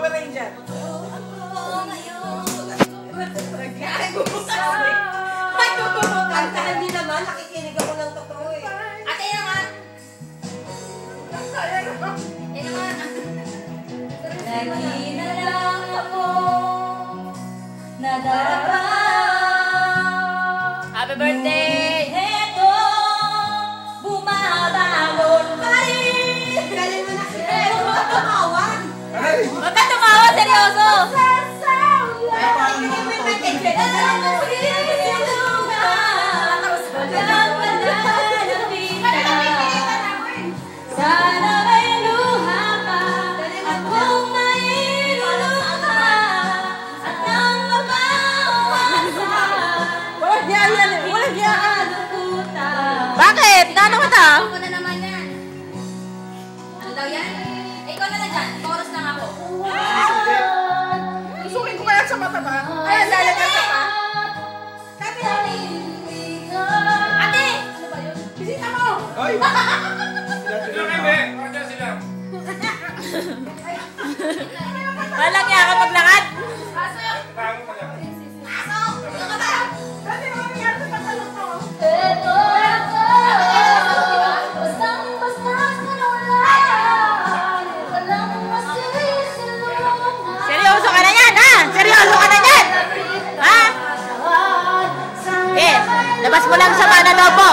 Power Ranger. Kanta hindi naman, nakikinig ako ng totoo eh. Ate, yan nga. Yan nga. Lagi na lang ako nadarama. Happy birthday! Heto, bumabalon pa rin. Galing mo na siya. Tumawan. Huwag ka tumawa, seryoso! Sana may luha pa akong mailuluha at nang mabawasan. Walang hiyaan yan eh. Walang hiyaan. Bakit? Nano ka ta? Ako na naman yan. Ano daw yan? Ikaw na lang dyan. Chorus lang ako. Susukin ko kaya sa mata ba? Ay, lalagyan ka pa. Ate! Ano ba yun? Bisita mo! Hoy! Walang niya ka maglakad? Pasok! Ano ka ba? Dati mo nangyari sa patalong mo. Ito ako, bastang-basta ka na wala, walang masisilungan. Seryoso ka na yan, ha? Seryoso ka na yan? Ha? Eh, labas mo lang sa mana daw po.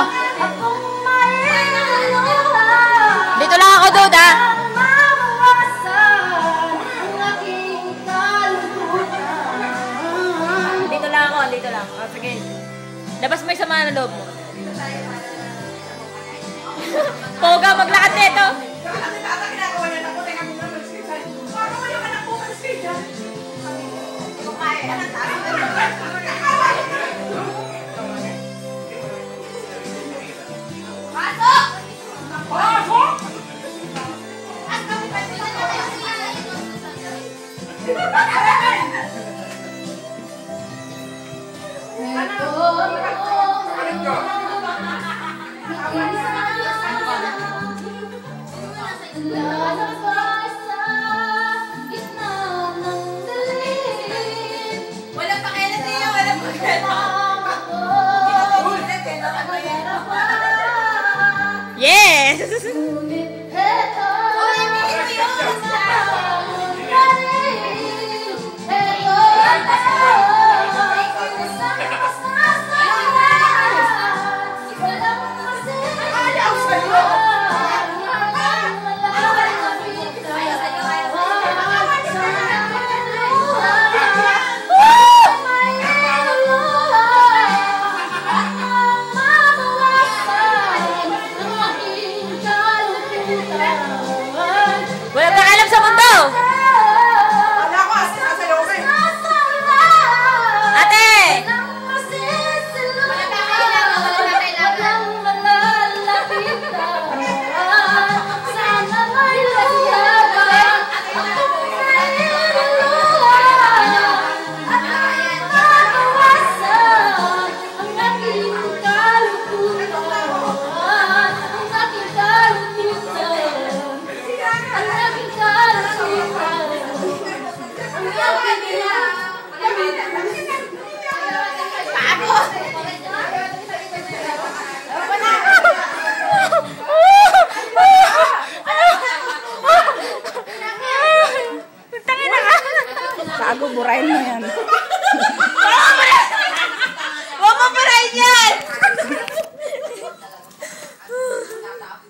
Dito lang ako, Dude, ha? Dito lang ako, dito lang. O, sige. Labas mo yung sama na loob mo. Poga, maglakad nito. Kasi tata ginagawa niya na po. Teka muna mag-skate. Parang wala ka na po mag-skate yan. Kumaya ka ng tata. Pasok! Pasok! Walang pakialam niyo, walang pakialam. Yes! Walang pakialam sa mundo! Wala ko, sinasayaw ko eh. Ate! Walang pakialam, walang pakialam. Gago, burahin mo yan.